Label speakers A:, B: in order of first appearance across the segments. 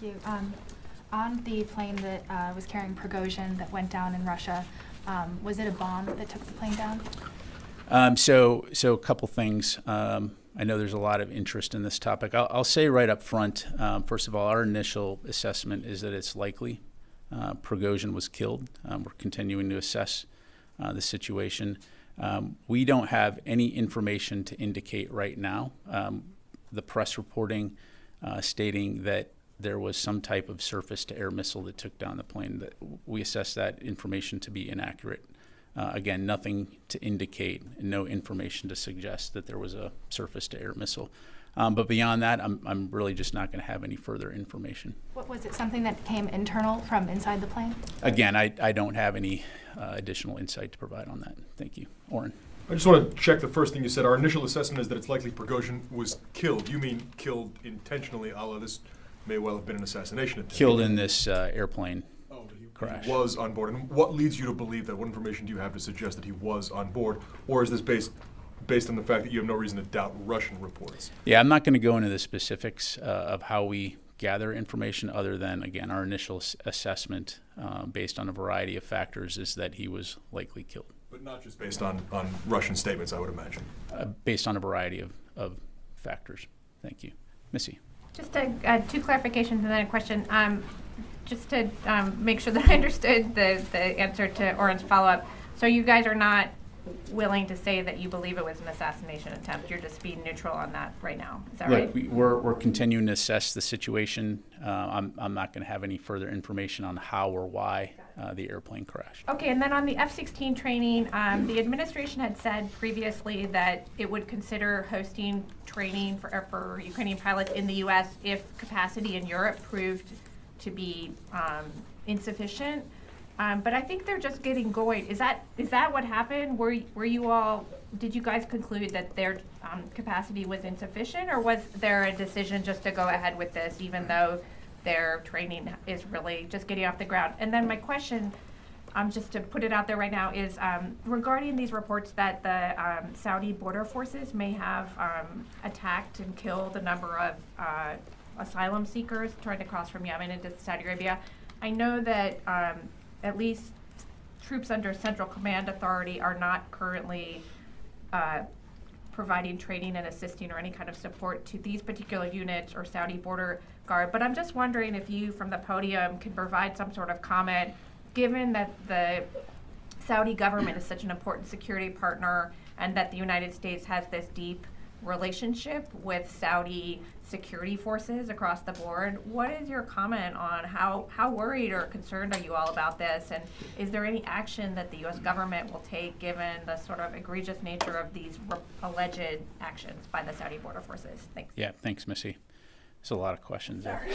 A: Thank you. On the plane that was carrying Prigozhin that went down in Russia, was it a bomb that took the plane down?
B: So a couple things. I know there's a lot of interest in this topic. I'll say right up front, first of all, our initial assessment is that it's likely Prigozhin was killed. We're continuing to assess the situation. We don't have any information to indicate right now. The press reporting stating that there was some type of surface-to-air missile that took down the plane. That we assess that information to be inaccurate. Again, nothing to indicate, and no information to suggest that there was a surface-to-air missile. But beyond that, I'm really just not going to have any further information.
A: What was it? Something that came internal from inside the plane?
B: Again, I don't have any additional insight to provide on that. Thank you. Oren.
C: I just want to check the first thing you said. Our initial assessment is that it's likely Prigozhin was killed. You mean killed intentionally, a la this may well have been an assassination attempt?
B: Killed in this airplane crash.
C: He was on board. And what leads you to believe that? What information do you have to suggest that he was on board? Or is this based on the fact that you have no reason to doubt Russian reports?
B: Yeah, I'm not going to go into the specifics of how we gather information other than, again, our initial assessment based on a variety of factors is that he was likely killed.
C: But not just based on Russian statements, I would imagine.
B: Based on a variety of factors. Thank you. Missy.
D: Just two clarifications and then a question. Just to make sure that I understood the answer to Oren's follow-up. So you guys are not willing to say that you believe it was an assassination attempt. You're just being neutral on that right now. Is that right?
B: Look, we're continuing to assess the situation. I'm not going to have any further information on how or why the airplane crashed.
D: Okay, and then on the F-16 training, the administration had said previously that it would consider hosting training for Ukrainian pilots in the U.S. if capacity in Europe proved to be insufficient. But I think they're just getting going. Is that what happened? Did you guys conclude that their capacity was insufficient, or was there a decision just to go ahead with this even though their training is really just getting off the ground? And then my question, just to put it out there right now, is regarding these reports that the Saudi border forces may have attacked and killed a number of asylum seekers trying to cross from Yemen into Saudi Arabia. I know that at least troops under Central Command Authority are not currently providing training and assisting or any kind of support to these particular units or Saudi border guard. But I'm just wondering if you, from the podium, can provide some sort of comment, given that the Saudi government is such an important security partner and that the United States has this deep relationship with Saudi security forces across the board. What is your comment on how worried or concerned are you all about this? And is there any action that the U.S. government will take given the sort of egregious nature of these alleged actions by the Saudi border forces? Thanks.
B: Yeah, thanks, Missy. There's a lot of questions there.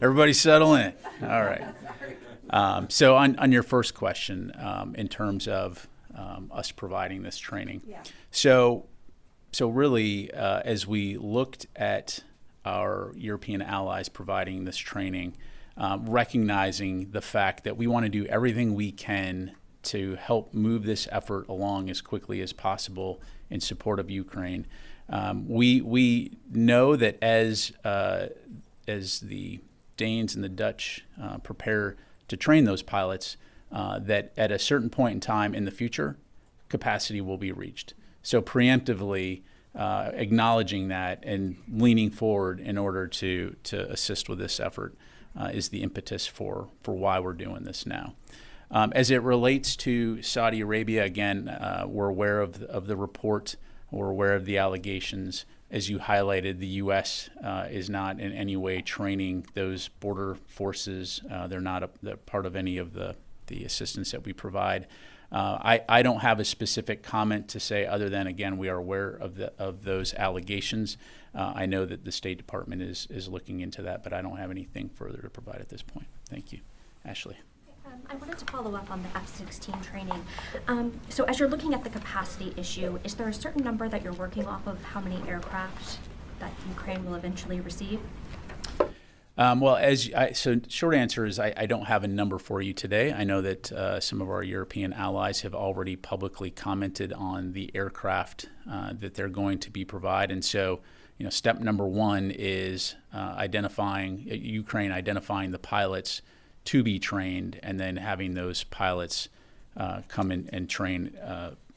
B: Everybody settle in. All right. So on your first question, in terms of us providing this training.
D: Yeah.
B: So really, as we looked at our European allies providing this training, recognizing the fact that we want to do everything we can to help move this effort along as quickly as possible in support of Ukraine, we know that as the Danes and the Dutch prepare to train those pilots, that at a certain point in time in the future, capacity will be reached. So preemptively acknowledging that and leaning forward in order to assist with this effort is the impetus for why we're doing this now. As it relates to Saudi Arabia, again, we're aware of the report. We're aware of the allegations. As you highlighted, the U.S. Is not in any way training those border forces. They're not a part of any of the assistance that we provide. I don't have a specific comment to say other than, again, we are aware of those allegations. I know that the State Department is looking into that, but I don't have anything further to provide at this point. Thank you. Ashley.
E: I wanted to follow up on the F-16 training. So as you're looking at the capacity issue, is there a certain number that you're working off of how many aircraft that Ukraine will eventually receive?
B: So short answer is I don't have a number for you today. I know that some of our European allies have already publicly commented on the aircraft that they're going to be provided. And so, step number one is Ukraine identifying the pilots to be trained, and then having those pilots come in and train.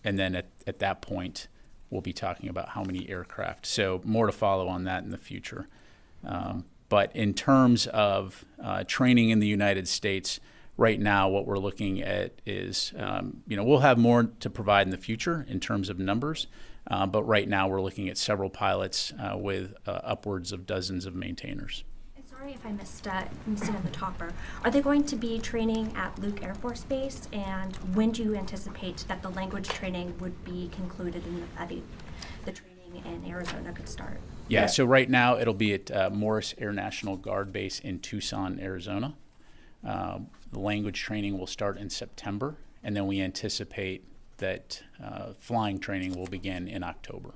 B: And then at that point, we'll be talking about how many aircraft. So more to follow on that in the future. But in terms of training in the United States, right now what we're looking at is, we'll have more to provide in the future in terms of numbers. But right now we're looking at several pilots with upwards of dozens of maintainers.
E: Sorry if I missed it in the topper. Are they going to be training at Luke Air Force Base? And when do you anticipate that the language training would be concluded and the training in Arizona could start?
B: Yeah, so right now it'll be at Morris Air National Guard Base in Tucson, Arizona. The language training will start in September, and then we anticipate that flying training will begin in October.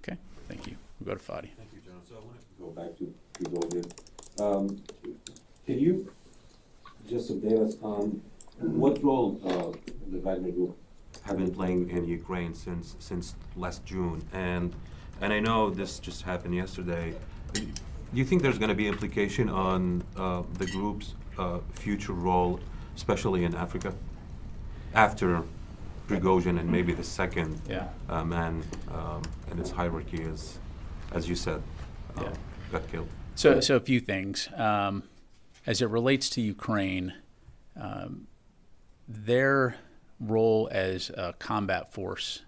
B: Okay, thank you. We'll go to Fadi.
F: Thank you, John. So I wanted to go back to Prigozhin. Can you just update us on what role the Wagner Group have been playing in Ukraine since last June? And I know this just happened yesterday. Do you think there's going to be implication on the group's future role, especially in Africa, after Prigozhin and maybe the second man in its hierarchy, as you said, got killed?
B: So a few things. As it relates to Ukraine, their role as a combat force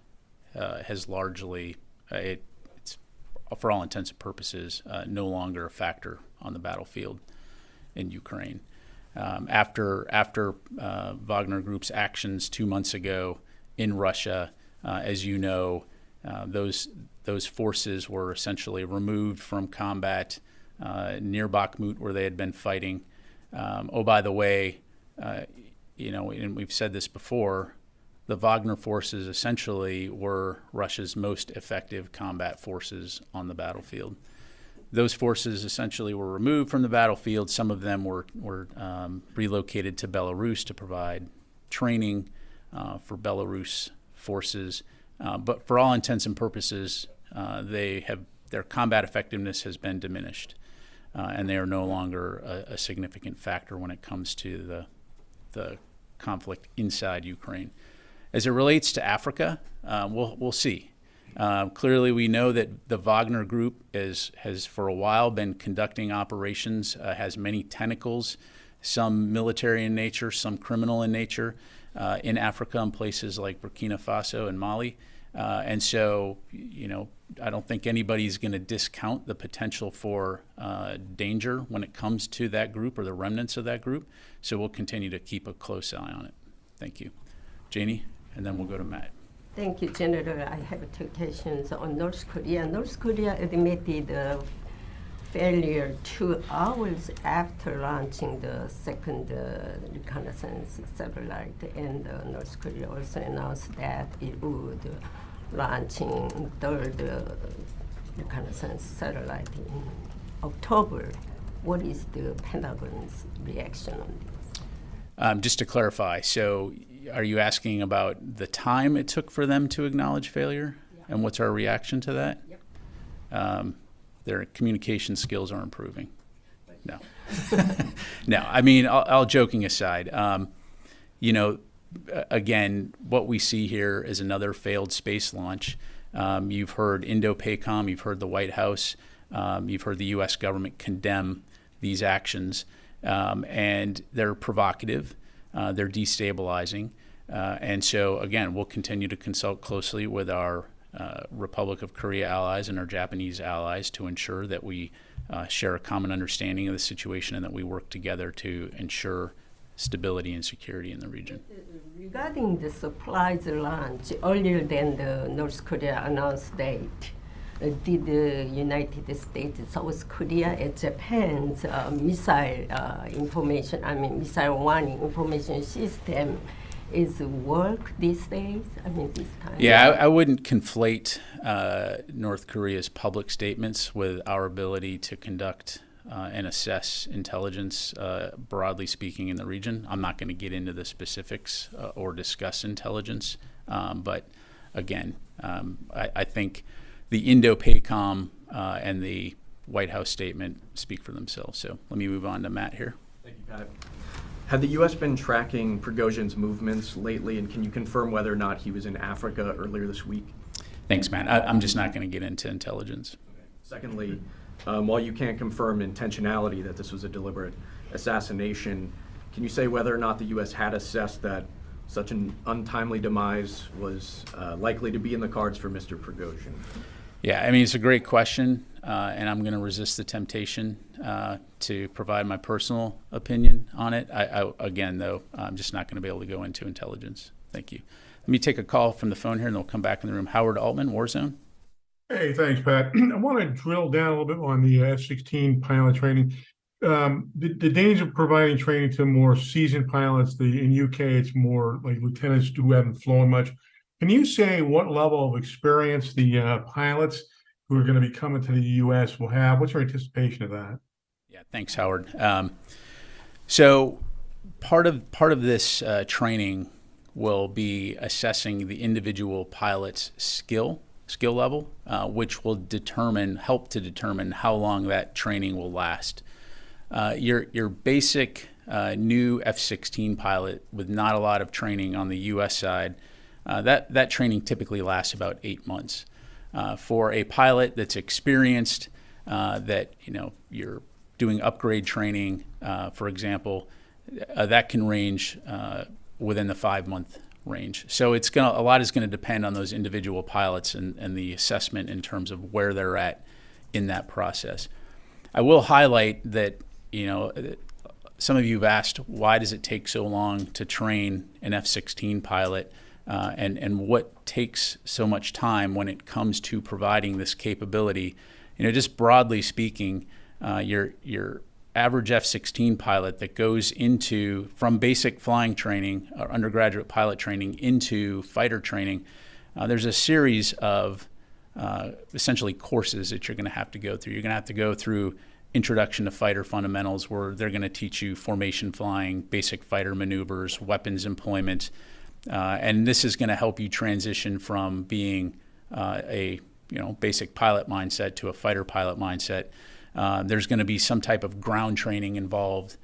B: has largely, it's for all intents and purposes, no longer a factor on the battlefield in Ukraine. After Wagner Group's actions 2 months ago in Russia, as you know, those forces were essentially removed from combat near Bakhmut, where they had been fighting. By the way, and we've said this before, the Wagner forces essentially were Russia's most effective combat forces on the battlefield. Those forces essentially were removed from the battlefield. Some of them were relocated to Belarus to provide training for Belarus forces. But for all intents and purposes, their combat effectiveness has been diminished. And they are no longer a significant factor when it comes to the conflict inside Ukraine. As it relates to Africa, we'll see. Clearly, we know that the Wagner Group has for a while been conducting operations, has many tentacles, some military in nature, some criminal in nature, in Africa in places like Burkina Faso and Mali. And so, I don't think anybody's going to discount the potential for danger when it comes to that group or the remnants of that group. So we'll continue to keep a close eye on it. Thank you. Janie, and then we'll go to Matt.
G: Thank you, General. I have two questions on North Korea. North Korea admitted failure 2 hours after launching the second reconnaissance satellite, and North Korea also announced that it would launching third reconnaissance satellite in October. What is the Pentagon's reaction on this?
B: Just to clarify, so are you asking about the time it took for them to acknowledge failure? Yeah. And what's our reaction to that? Yep. Their communication skills are improving. No. No, I mean, all joking aside, again, what we see here is another failed space launch. You've heard Indo-PACOM, you've heard the White House, you've heard the U.S. government condemn these actions, and they're provocative, they're destabilizing, and so, again, we'll continue to consult closely with our Republic of Korea allies and our Japanese allies to ensure that we share a common understanding of the situation and that we work together to ensure stability and security in the region.
G: Regarding the supplies launch earlier than the North Korea announced date, did the United States, South Korea, and Japan's missile warning information system is work these days? This time?
B: Yeah, I wouldn't conflate North Korea's public statements with our ability to conduct and assess intelligence, broadly speaking, in the region. I'm not going to get into the specifics or discuss intelligence, but again, I think the Indo-PACOM and the White House statement speak for themselves. So let me move on to Matt here.
H: Thank you, Pat. Had the U.S. been tracking Prigozhin's movements lately, and can you confirm whether or not he was in Africa earlier this week?
B: Thanks, Matt. I'm just not going to get into intelligence.
H: Okay. Secondly, while you can't confirm intentionality that this was a deliberate assassination, can you say whether or not the U.S. had assessed that such an untimely demise was likely to be in the cards for Mr. Prigozhin?
B: Yeah, I mean, it's a great question, and I'm going to resist the temptation to provide my personal opinion on it. Again, though, I'm just not going to be able to go into intelligence. Thank you. Let me take a call from the phone here, and they'll come back in the room. Howard Altman, Warzone.
I: Hey, thanks, Pat. I want to drill down a little bit on the F-16 pilot training. The danger of providing training to more seasoned pilots, in UK, it's more like lieutenants who haven't flown much. Can you say what level of experience the pilots who are going to be coming to the U.S. will have? What's your anticipation of that?
B: Yeah, thanks, Howard. So part of this training will be assessing the individual pilot's skill level, which will help to determine how long that training will last. Your basic new F-16 pilot with not a lot of training on the U.S. side, that training typically lasts about 8 months. For a pilot that's experienced, that you're doing upgrade training, for example, that can range within the 5-month range. So a lot is going to depend on those individual pilots and the assessment in terms of where they're at in that process. I will highlight that some of you have asked, why does it take so long to train an F-16 pilot, and what takes so much time when it comes to providing this capability? Just broadly speaking, your average F-16 pilot that goes from basic flying training or undergraduate pilot training into fighter training, there's a series of essentially courses that you're going to have to go through. You're going to have to go through Introduction to Fighter Fundamentals, where they're going to teach you formation flying, basic fighter maneuvers, weapons employment, and this is going to help you transition from being a basic pilot mindset to a fighter pilot mindset. There's going to be some type of ground training involved.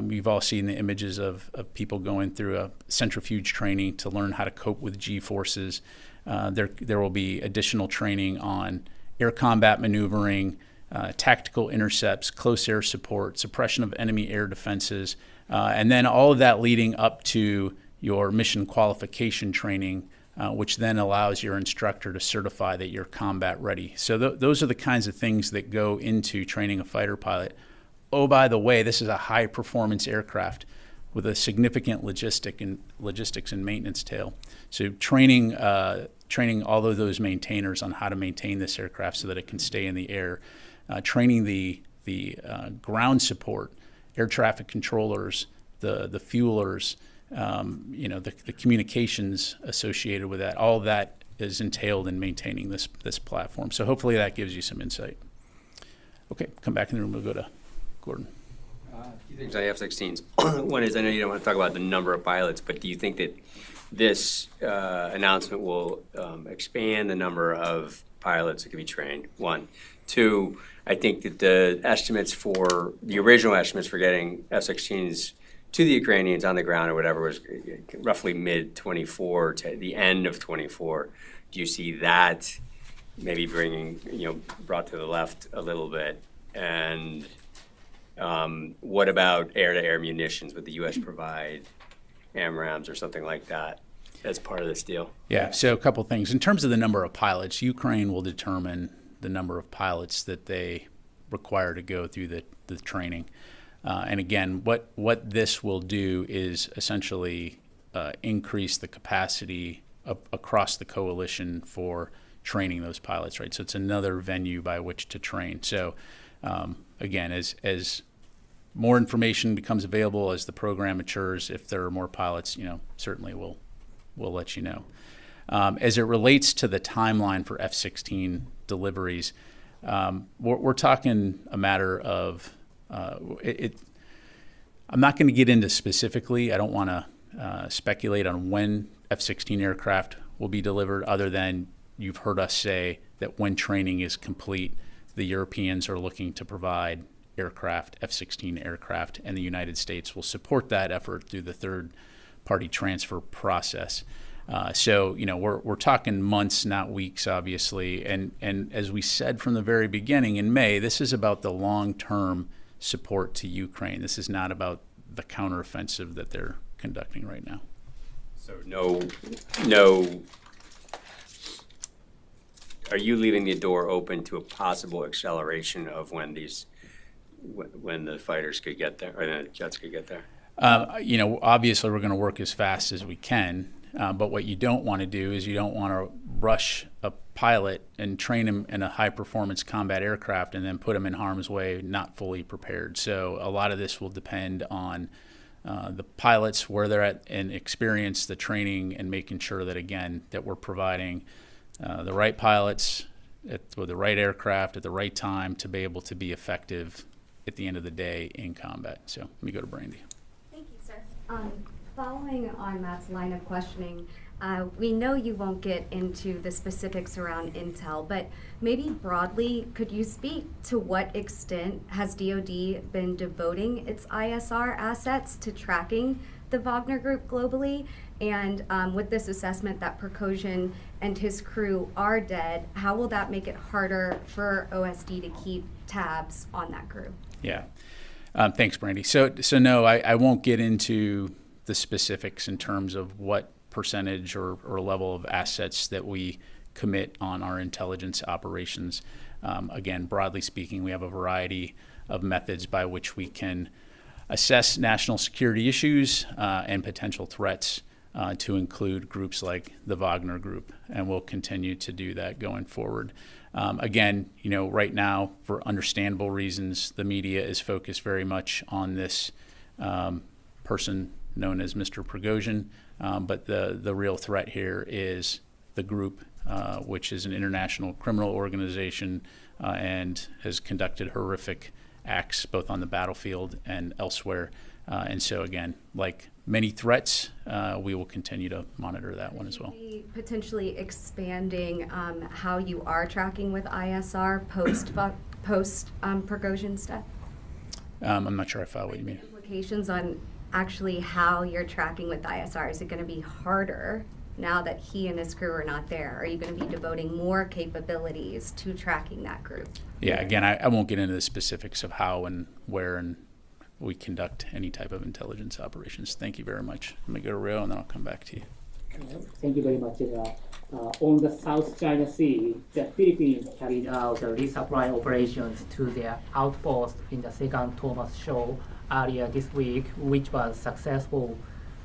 B: You've all seen the images of people going through a centrifuge training to learn how to cope with G-forces. There will be additional training on air combat maneuvering, tactical intercepts, close air support, suppression of enemy air defenses, and then all of that leading up to your mission qualification training, which then allows your instructor to certify that you're combat ready. So those are the kinds of things that go into training a fighter pilot. Oh, by the way, this is a high performance aircraft with a significant logistics and maintenance tail. So training all of those maintainers on how to maintain this aircraft so that it can stay in the air, training the ground support, air traffic controllers, the fuelers, the communications associated with that. All of that is entailed in maintaining this platform. So hopefully that gives you some insight. Okay, come back in the room. We'll go to Gordon.
J: A few things on F-16s. One is, I know you don't want to talk about the number of pilots, but do you think that this announcement will expand the number of pilots that can be trained? One. Two, I think that the original estimates for getting F-16s to the Ukrainians on the ground or whatever was roughly mid-24 to the end of 24. Do you see that maybe brought to the left a little bit? And what about air-to-air munitions? Would the U.S. provide AMRAAMs or something like that as part of this deal?
B: Yeah, so a couple things. In terms of the number of pilots, Ukraine will determine the number of pilots that they require to go through the training. And again, what this will do is essentially increase the capacity across the coalition for training those pilots, right? So it's another venue by which to train. So again, as more information becomes available, as the program matures, if there are more pilots, certainly we'll let you know. As it relates to the timeline for F-16 deliveries, we're talking a matter of I'm not going to get into specifically. I don't want to speculate on when F-16 aircraft will be delivered, other than you've heard us say that when training is complete, the Europeans are looking to provide aircraft, F-16 aircraft, and the United States will support that effort through the third-party transfer process. So, we're talking months, not weeks, obviously. And as we said from the very beginning in May, this is about the long-term support to Ukraine. This is not about the counteroffensive that they're conducting right now.
J: So no, are you leaving the door open to a possible acceleration of when the fighters could get there, or the jets could get there?
B: Obviously we're going to work as fast as we can, but what you don't want to do is you don't want to rush a pilot and train him in a high-performance combat aircraft and then put him in harm's way, not fully prepared. So a lot of this will depend on the pilots, where they're at and experience, the training, and making sure that, again, that we're providing the right pilots with the right aircraft at the right time to be able to be effective at the end of the day in combat. So let me go to Brandy.
K: Thank you, sir. Following on Matt's line of questioning, we know you won't get into the specifics around intel, but maybe broadly, could you speak to what extent has DoD been devoting its ISR assets to tracking the Wagner Group globally? And with this assessment that Prigozhin and his crew are dead, how will that make it harder for OSD to keep tabs on that group?
B: Yeah. Thanks, Brandy. So no, I won't get into the specifics in terms of what percentage or level of assets that we commit on our intelligence operations. Again, broadly speaking, we have a variety of methods by which we can assess national security issues and potential threats to include groups like the Wagner Group, and we'll continue to do that going forward. Again, right now, for understandable reasons, the media is focused very much on this person known as Mr. Prigozhin, but the real threat here is the group, which is an international criminal organization and has conducted horrific acts both on the battlefield and elsewhere. And so, again, like many threats, we will continue to monitor that one as well.
K: Potentially expanding how you are tracking with ISR post Prigozhin stuff?
B: I'm not sure I follow what you mean.
K: Implications on actually how you're tracking with ISR. Is it going to be harder now that he and his crew are not there? Are you going to be devoting more capabilities to tracking that group?
B: Yeah, again, I won't get into the specifics of how and where and we conduct any type of intelligence operations. Thank you very much. Let me go to Rio and then I'll come back to you.
L: Thank you very much. On the South China Sea, the Philippines carried out resupply operations to their outpost in the second Thomas Shoal earlier this week, which was successful.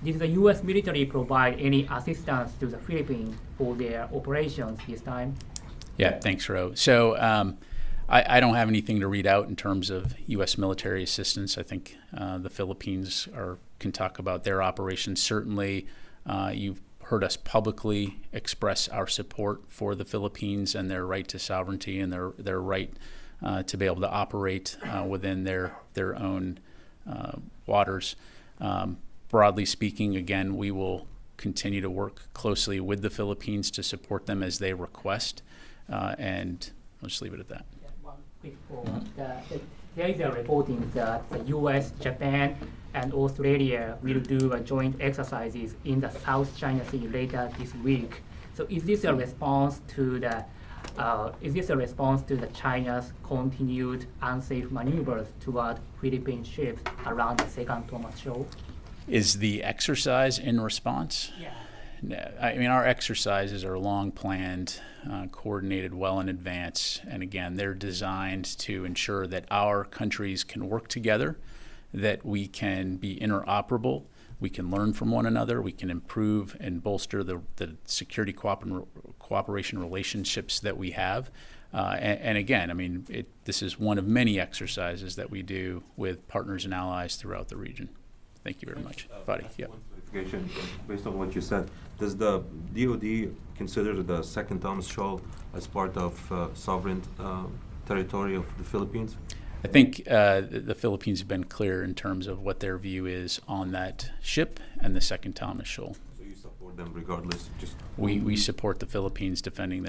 L: Did the U.S. military provide any assistance to the Philippines for their operations this time?
B: Yeah, thanks, Ro. So I don't have anything to read out in terms of U.S. military assistance. I think the Philippines can talk about their operations. Certainly, you've heard us publicly express our support for the Philippines and their right to sovereignty and their right to be able to operate within their own waters. Broadly speaking, again, we will continue to work closely with the Philippines to support them as they request, and I'll just leave it at that.
L: One quick follow-up. There is a reporting that the U.S., Japan, and Australia will do joint exercises in the South China Sea later this week. So is this a response to the China's continued unsafe maneuvers toward Philippine ships around the second Thomas Shoal?
B: Is the exercise in response?
L: Yeah.
B: No, I mean, our exercises are long planned, coordinated well in advance, and again, they're designed to ensure that our countries can work together, that we can be interoperable, we can learn from one another, we can improve and bolster the security cooperation relationships that we have. And again, I mean, this is one of many exercises that we do with partners and allies throughout the region. Thank you very much. Fadi, yeah.
F: One clarification, based on what you said, does the DoD consider the second Thomas Shoal as part of sovereign territory of the Philippines?
B: I think the Philippines have been clear in terms of what their view is on that ship and the second Thomas Shoal.
F: So you support them regardless?
B: We support the Philippines defending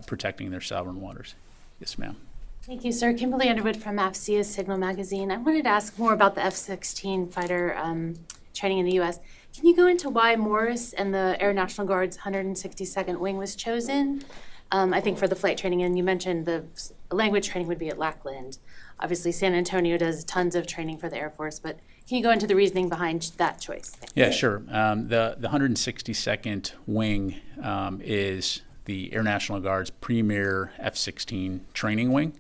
B: protecting their sovereign waters. Yes, ma'am.
M: Thank you, sir. Kimberly Underwood from AFCEA Signal Magazine. I wanted to ask more about the F-16 fighter training in the U.S. Can you go into why Morris and the Air National Guard's 162nd Wing was chosen? I think for the flight training, and you mentioned the language training would be at Lackland. Obviously, San Antonio does tons of training for the Air Force, but can you go into the reasoning behind that choice? Thanks.
B: Yeah, sure. The 162nd Wing is the Air National Guard's premier F-16 training wing,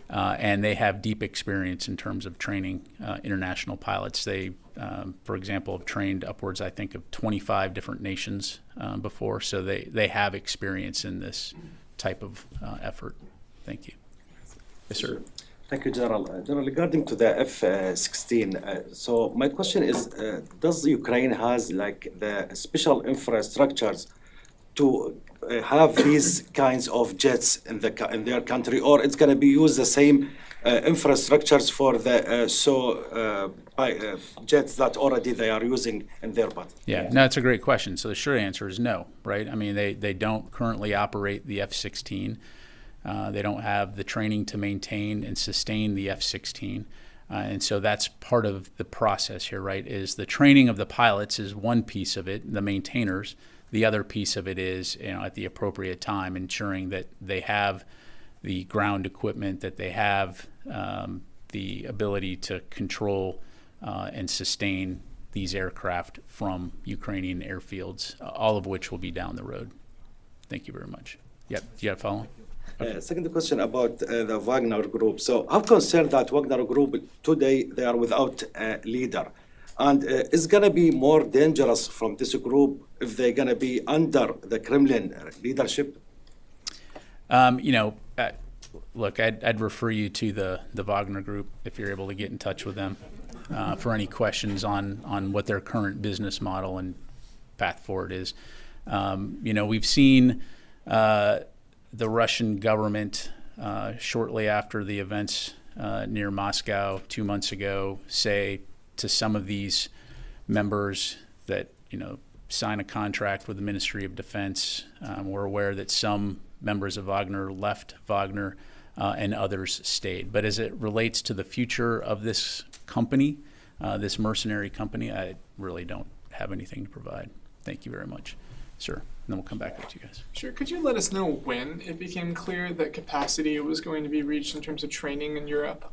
B: and they have deep experience in terms of training international pilots. They, for example, have trained upwards, I think, of 25 different nations before, so they have experience in this type of effort. Thank you. Yes, sir.
N: Thank you, General. General, regarding to the F-16, so my question is, does Ukraine has like the special infrastructures to have these kinds of jets in their country, or it's going to be used the same infrastructures for the jets that already they are using in their part?
B: Yeah, no, it's a great question. So the short answer is no, right? I mean, they don't currently operate the F-16. They don't have the training to maintain and sustain the F-16. And so that's part of the process here, right, is the training of the pilots is one piece of it, the maintainers. The other piece of it is, at the appropriate time, ensuring that they have the ground equipment, that they have the ability to control and sustain these aircraft from Ukrainian airfields, all of which will be down the road. Thank you very much. Yep, you got a follow-up? Okay.
N: Second question about the Wagner Group. So I'm concerned that Wagner Group today, they are without a leader. And it's going to be more dangerous from this group if they're going to be under the Kremlin leadership?
B: Look, I'd refer you to the Wagner Group if you're able to get in touch with them for any questions on what their current business model and path forward is. We've seen the Russian government shortly after the events near Moscow 2 months ago say to some of these members that sign a contract with the Ministry of Defense. We're aware that some members of Wagner left Wagner and others stayed. But as it relates to the future of this company, this mercenary company, I really don't have anything to provide. Thank you very much, sir. And then we'll come back to you guys.
O: Sure. Could you let us know when it became clear that capacity was going to be reached in terms of training in Europe?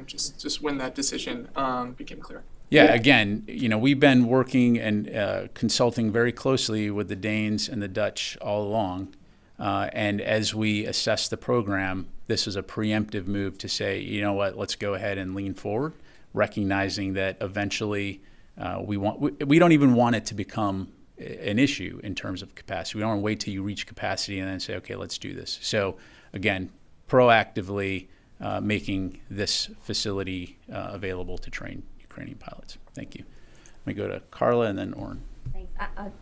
O: Just when that decision became clear.
B: Yeah, again, we've been working and consulting very closely with the Danes and the Dutch all along. And as we assess the program, this is a preemptive move to say, you know what, let's go ahead and lean forward, recognizing that eventually we don't even want it to become an issue in terms of capacity. We don't want to wait till you reach capacity and then say, okay, let's do this. So again, proactively making this facility available to train Ukrainian pilots. Thank you. Let me go to Carla and then Oren.
P: Thanks.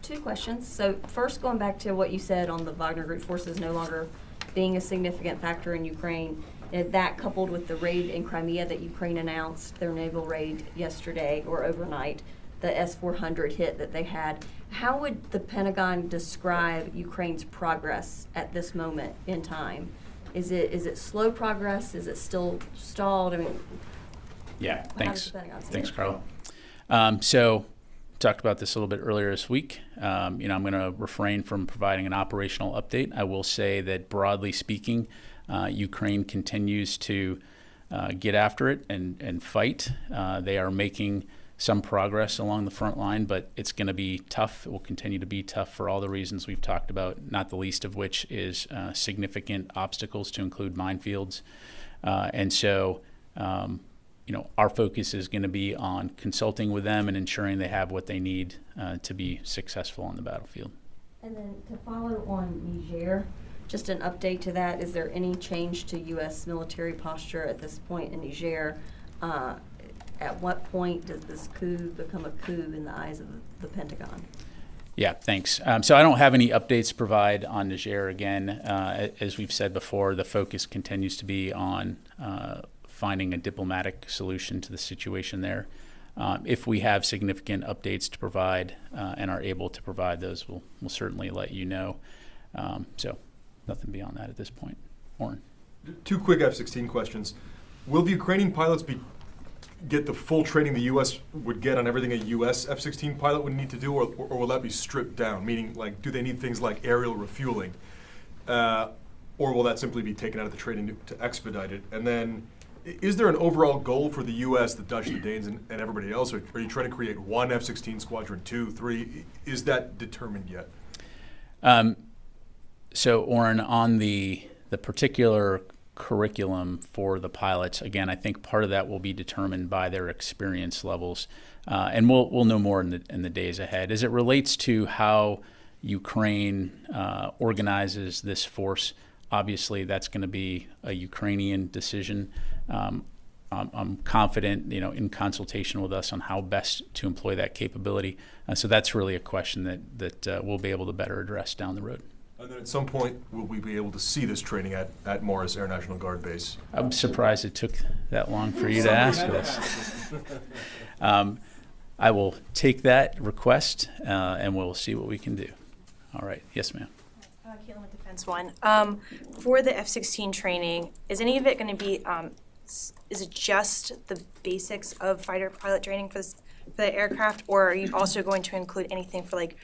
P: Two questions. So first, going back to what you said on the Wagner Group forces no longer being a significant factor in Ukraine, that coupled with the raid in Crimea that Ukraine announced, their naval raid yesterday or overnight, the S-400 hit that they had, how would the Pentagon describe Ukraine's progress at this moment in time? Is it slow progress? Is it still stalled? I mean,
B: yeah, thanks. Thanks, Carla. So talked about this a little bit earlier this week. I'm going to refrain from providing an operational update. I will say that broadly speaking, Ukraine continues to get after it and fight. They are making some progress along the front line, but it's going to be tough. It will continue to be tough for all the reasons we've talked about, not the least of which is significant obstacles to include minefields. And so our focus is going to be on consulting with them and ensuring they have what they need to be successful on the battlefield.
P: And then to follow on Niger, just an update to that, is there any change to U.S. military posture at this point in Niger? At what point does this coup become a coup in the eyes of the Pentagon?
B: Yeah, thanks. So I don't have any updates to provide on Niger. Again, as we've said before, the focus continues to be on finding a diplomatic solution to the situation there. If we have significant updates to provide and are able to provide those, we'll certainly let you know. So nothing beyond that at this point. Oren.
C: Two quick F-16 questions. Will the Ukrainian pilots get the full training the U.S. would get on everything a U.S. F-16 pilot would need to do, or will that be stripped down? Meaning, like, do they need things like aerial refueling? Or will that simply be taken out of the training to expedite it? And then, is there an overall goal for the U.S., the Dutch, the Danes, and everybody else? Or are you trying to create one F-16 squadron, 2, 3? Is that determined yet?
B: So, Oren, on the particular curriculum for the pilots, again, I think part of that will be determined by their experience levels, and we'll know more in the days ahead. As it relates to how Ukraine organizes this force, obviously that's going to be a Ukrainian decision. I'm confident, in consultation with us on how best to employ that capability. So that's really a question that we'll be able to better address down the road.
C: And then at some point, will we be able to see this training at Morris Air National Guard Base?
B: I'm surprised it took that long for you to ask us. I will take that request, and we'll see what we can do. All right. Yes, ma'am.
Q: Caitlin with Defense One. For the F-16 training, is any of it going to be, is it just the basics of fighter pilot training for the aircraft, or are you also going to include anything for like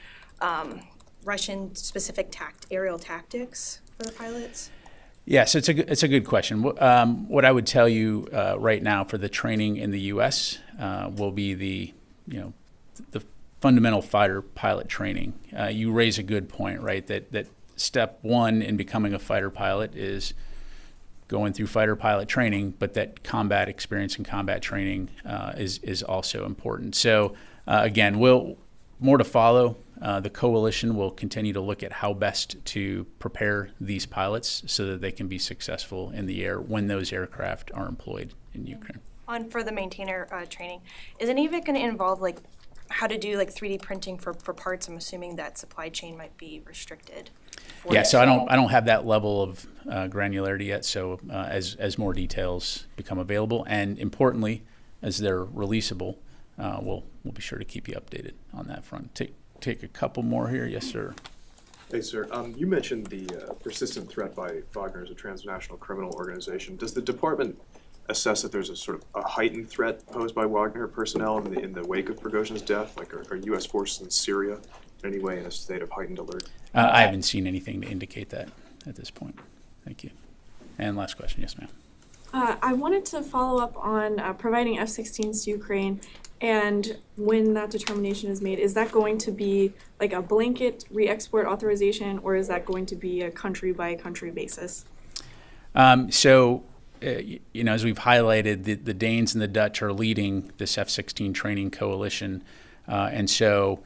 Q: Russian-specific aerial tactics for the pilots?
B: Yes, it's a good question. What I would tell you right now for the training in the U.S. Will be the fundamental fighter pilot training. You raise a good point, right? That step one in becoming a fighter pilot is going through fighter pilot training, but that combat experience and combat training is also important. So again, more to follow. The coalition will continue to look at how best to prepare these pilots so that they can be successful in the air when those aircraft are employed in Ukraine.
Q: For the maintainer training, is any of it going to involve like how to do like 3D printing for parts? I'm assuming that supply chain might be restricted.
B: Yeah, so I don't have that level of granularity yet. So as more details become available, and importantly, as they're releasable, we'll be sure to keep you updated on that front. Take a couple more here. Yes, sir.
R: Hey, sir. You mentioned the persistent threat by Wagner as a transnational criminal organization. Does the department assess that there's a sort of a heightened threat posed by Wagner personnel in the wake of Prigozhin's death? Like, are U.S. forces in Syria in any way in a state of heightened alert?
B: I haven't seen anything to indicate that at this point. Thank you. And last question. Yes, ma'am.
S: I wanted to follow up on providing F-16s to Ukraine, and when that determination is made, is that going to be like a blanket re-export authorization, or is that going to be a country-by-country basis?
B: As we've highlighted, the Danes and the Dutch are leading this F-16 training coalition, and so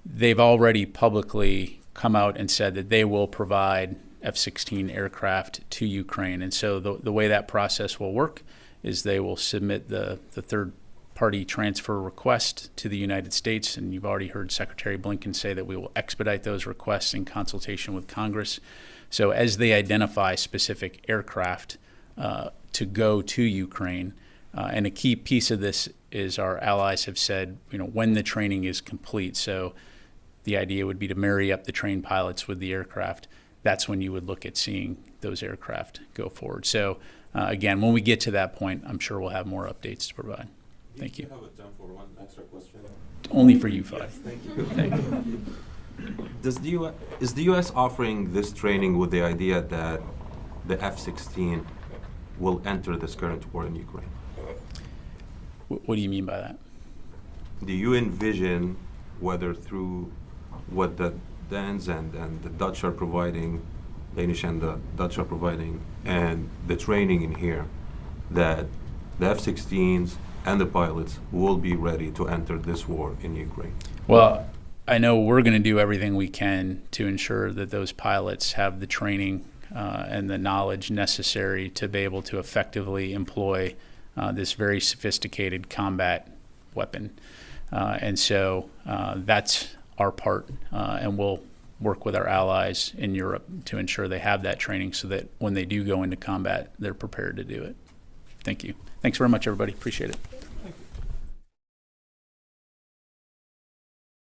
B: they've already publicly come out and said that they will provide F-16 aircraft to Ukraine. And so the way that process will work is they will submit the third-party transfer request to the United States, and you've already heard Secretary Blinken say that we will expedite those requests in consultation with Congress. So as they identify specific aircraft to go to Ukraine, and a key piece of this is our allies have said, when the training is complete. So the idea would be to marry up the trained pilots with the aircraft. That's when you would look at seeing those aircraft go forward. So again, when we get to that point, I'm sure we'll have more updates to provide. Thank you.
F: Do you have time for one extra question?
B: Only for you, Five.
F: Yes, thank you.
B: Thank you.
F: Is the U.S. offering this training with the idea that the F-16 will enter this current war in Ukraine?
B: What do you mean by that?
F: Do you envision, whether through what the Danes and the Dutch are providing, Danish and the Dutch are providing, and the training in here, that the F-16s and the pilots will be ready to enter this war in Ukraine?
B: Well, I know we're going to do everything we can to ensure that those pilots have the training and the knowledge necessary to be able to effectively employ this very sophisticated combat weapon. And so that's our part, and we'll work with our allies in Europe to ensure they have that training so that when they do go into combat, they're prepared to do it. Thank you. Thanks very much, everybody. Appreciate it.